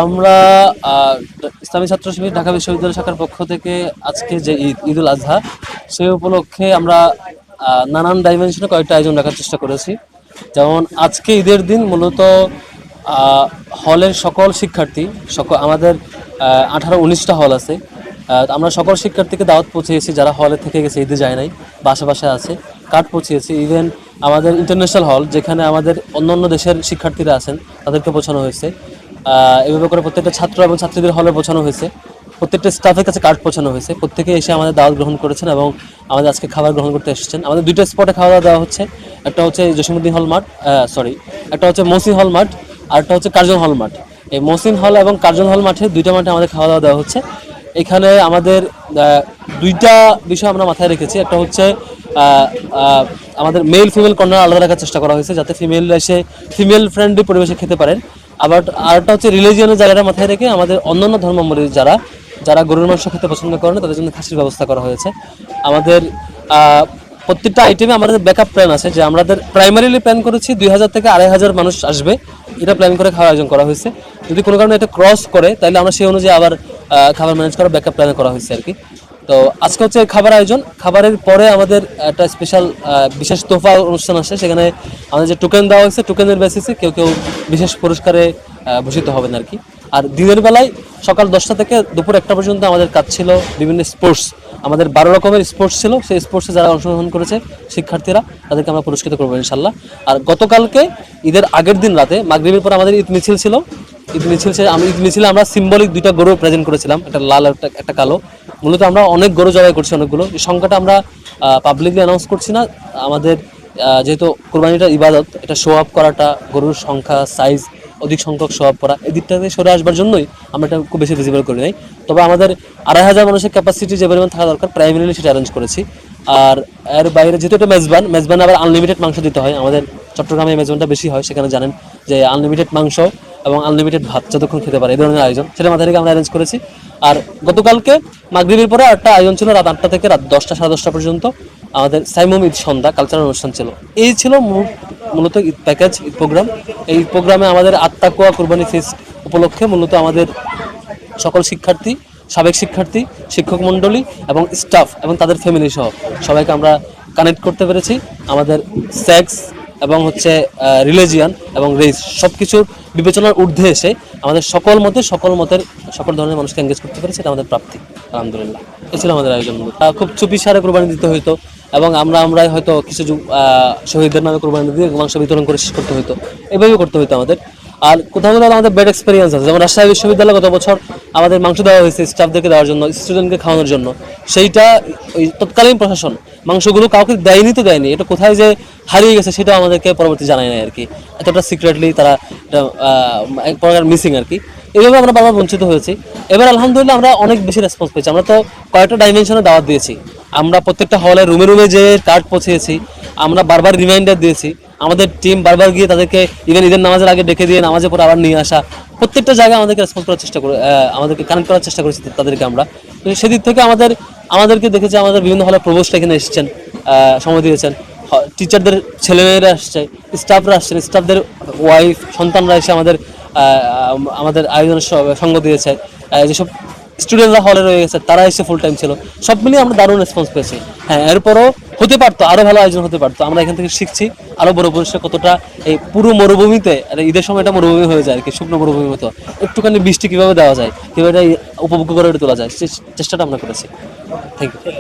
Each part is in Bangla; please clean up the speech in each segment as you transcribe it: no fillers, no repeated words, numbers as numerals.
আমরা ইসলামী ছাত্র শিবির ঢাকা বিশ্ববিদ্যালয় শাখার পক্ষ থেকে আজকে যে ঈদুল আজহা সেই উপলক্ষে আমরা নানান ডাইমেনশনে কয়েকটা আয়োজন রাখার চেষ্টা করেছি। যেমন আজকে ঈদের দিন মূলত হলের সকল শিক্ষার্থী আমাদের 18-19টা হল আছে। আমরা সকল শিক্ষার্থীকে দাওয়াত পৌঁছেছি, যারা হলে থেকে গেছে ঈদে যায় নাই, বাসায় আছে, কার্ড পৌঁছেছি। ইভেন আমাদের ইন্টারন্যাশনাল হল যেখানে আমাদের অন্যান্য দেশের শিক্ষার্থীরা আছেন তাদেরকে পৌঁছানো হয়েছে। এভাবে করে প্রত্যেকটা ছাত্র এবং ছাত্রীদের হলে পৌঁছানো হয়েছে, প্রত্যেকটা স্টাফের কাছে কার্ড পৌঁছানো হয়েছে। প্রত্যেকে এসে আমাদের দাওয়াত গ্রহণ করেছেন এবং আমাদের আজকে খাবার গ্রহণ করতে এসেছেন। আমাদের দুইটা স্পটে খাওয়া দাওয়া দেওয়া হচ্ছে, একটা হচ্ছে জসিমউদ্দিন হল মাঠ, একটা হচ্ছে মহসিন হল মাঠ, আর একটা হচ্ছে কার্জন হল মাঠ। এই মহসিন হল এবং কার্জন হল মাঠে দুইটা মাঠে আমাদের খাওয়া দাওয়া দেওয়া হচ্ছে। এখানে আমাদের দুইটা বিষয় আমরা মাথায় রেখেছি। একটা হচ্ছে আমাদের মেল ফিমেল কর্নার আলাদা রাখার চেষ্টা করা হয়েছে, যাতে ফিমেলরা এসে ফিমেল ফ্রেন্ডলি পরিবেশে খেতে পারেন। আবার আরেকটা হচ্ছে রিলিজিয়নের জায়গাটা মাথায় রেখে আমাদের অন্যান্য ধর্মাবলম্বী যারা গরুর মাংস খেতে পছন্দ করেন তাদের জন্য খাসির ব্যবস্থা করা হয়েছে। আমাদের প্রত্যেকটা আইটেমে আমাদের ব্যাকআপ প্ল্যান আছে, যে আমাদের প্রাইমারিলি প্ল্যান করেছি 2000 থেকে 2500 মানুষ আসবে, এটা প্ল্যান করে খাওয়ার আয়োজন করা হয়েছে। যদি কোনো কারণে এটা ক্রস করে তাহলে আমরা সেই অনুযায়ী আবার খাবার ম্যানেজ করার ব্যাকআপ প্ল্যান করা হয়েছে আর কি। তো আজকে হচ্ছে খাবার আয়োজন। খাবারের পরে আমাদের একটা স্পেশাল বিশেষ তোফা অনুষ্ঠান আসে, সেখানে আমাদের যে টোকেন দেওয়া হয়েছে টোকেনের বেসিসে কেউ কেউ বিশেষ পুরস্কারে ভূষিত হবেন আর কি। আর দিনের বেলায় সকাল 10টা থেকে দুপুর 1টা পর্যন্ত আমাদের কাজ ছিল বিভিন্ন স্পোর্টস। আমাদের 12 রকমের স্পোর্টস ছিল, সেই স্পোর্টসে যারা অংশগ্রহণ করেছে শিক্ষার্থীরা তাদেরকে আমরা পুরস্কৃত করবো ইনশাল্লাহ। আর গতকালকে ঈদের আগের দিন রাতে মাগরিবের পর আমাদের ঈদ মিছিল ছিল। ঈদ মিছিলে আমরা সিম্বলিক দুইটা গরু প্রেজেন্ট করেছিলাম, একটা লাল একটা কালো। মূলত আমরা অনেক গরু জবাই করছি, অনেকগুলো। এই সংখ্যাটা আমরা পাবলিকলি অ্যানাউন্স করছি না। আমাদের যেহেতু কোরবানিটা ইবাদত, এটা শো আপ করাটা, গরুর সংখ্যা সাইজ অধিক সংখ্যক শো আপ করা, এই দিকটা থেকে সরে আসবার জন্যই আমরা এটা খুব বেশি ভিজিবল করি নাই। তবে আমাদের 2500 মানুষের ক্যাপাসিটি যে পরিমাণ থাকা দরকার প্রাইমারিলি সেটা অ্যারেঞ্জ করেছি। আর এর বাইরে যেহেতু এটা মেজবান আবার আনলিমিটেড মাংস দিতে হয়। আমাদের চট্টগ্রামে মেজবানটা বেশি হয়, সেখানে জানেন যে আনলিমিটেড মাংস এবং আনলিমিটেড ভাত যতক্ষণ খেতে পারে এই ধরনের আয়োজন, সেটা মাথায় রেখে আমরা অ্যারেঞ্জ করেছি। আর গতকালকে মাগরিবের পরে একটা আয়োজন ছিল রাত 8টা থেকে রাত 10টা সাড়ে 10টা পর্যন্ত আমাদের সাইমুম ঈদ সন্ধ্যা কালচারাল অনুষ্ঠান ছিল। এই ছিল মূলত ঈদ প্যাকেজ, ঈদ প্রোগ্রাম। এই প্রোগ্রামে আমাদের আত্মাকুয়া কুরবানি ফিস্ট উপলক্ষে মূলত আমাদের সকল শিক্ষার্থী, সাবেক শিক্ষার্থী, শিক্ষক মণ্ডলী এবং স্টাফ এবং তাদের ফ্যামিলি সহ সবাইকে আমরা কানেক্ট করতে পেরেছি। আমাদের সেক্স এবং হচ্ছে রিলিজিয়ান এবং রেস সব কিছুর বিবেচনার ঊর্ধ্বে এসে আমাদের সকল ধরনের মানুষকে এঙ্গেজ করতে পেরেছি, এটা আমাদের প্রাপ্তি আলহামদুলিল্লাহ। এই ছিল আমাদের আয়োজন। খুব চুপিসারে কোরবানি দিতে হইতো এবং আমরাই হয়তো কিছু শহীদদের নামে কোরবানি দিয়ে মাংস বিতরণ করে শেষ করতে হইতো, এভাবেই করতে হইতো আমাদের। আর কোথাও আমাদের ব্যাড এক্সপিরিয়েন্স আছে, যেমন রাজশাহী বিশ্ববিদ্যালয় গত বছর আমাদের মাংস দেওয়া হয়েছে স্টাফদেরকে দেওয়ার জন্য, স্টুডেন্টকে খাওয়ানোর জন্য। সেইটা ওই তৎকালীন প্রশাসন মাংসগুলো কাউকে দেয়নি, এটা কোথায় যে হারিয়ে গেছে সেটা আমাদেরকে পরবর্তী জানায় না আর কি। এতটা সিক্রেটলি তারা মিসিং আর কি। এইভাবে আমরা বারবার বঞ্চিত হয়েছি। এবার আলহামদুলিল্লাহ আমরা অনেক বেশি রেসপন্স পেয়েছি। আমরা তো কয়েকটা ডাইমেনশনে দাওয়াত দিয়েছি, আমরা প্রত্যেকটা হলে রুমে যে কার্ড পৌঁছেছি, আমরা বারবার রিমাইন্ডার দিয়েছি, আমাদের টিম বারবার গিয়ে তাদেরকে ইভেন ঈদের নামাজের আগে ডেকে দিয়ে নামাজের পর আবার নিয়ে আসা, প্রত্যেকটা জায়গায় আমাদেরকে রেসপন্স করার চেষ্টা করে, আমাদেরকে কানেক্ট করার চেষ্টা করেছি তাদেরকে আমরা। তো সেদিক থেকে আমাদেরকে দেখেছি, আমাদের বিভিন্ন হলে প্রভোস্ট এখানে এসেছেন, সময় দিয়েছেন, টিচারদের ছেলেমেয়েরা আসছে, স্টাফরা আসছেন, স্টাফদের ওয়াইফ সন্তানরা এসে আমাদের আয়োজনের সঙ্গ দিয়েছে। যেসব স্টুডেন্টরা হলে রয়ে গেছে তারা এসে ফুল টাইম ছিল। সব মিলিয়ে আমরা দারুণ রেসপন্স পেয়েছি। হ্যাঁ, এরপরও হতে পারতো, আরও ভালো আয়োজন হতে পারতো। আমরা এখান থেকে শিখছি আরও বড় পরিসরে কতটা এই পুরো মরুভূমিতে, ঈদের সময় এটা মরুভূমি হয়ে যায় আর কি, শুকনো মরুভূমির মতো। একটুখানি বৃষ্টি কীভাবে দেওয়া যায়, কীভাবে এটা উপভোগ্য করে তোলা যায়, চেষ্টাটা আমরা করেছি। Thank you.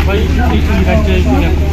भाई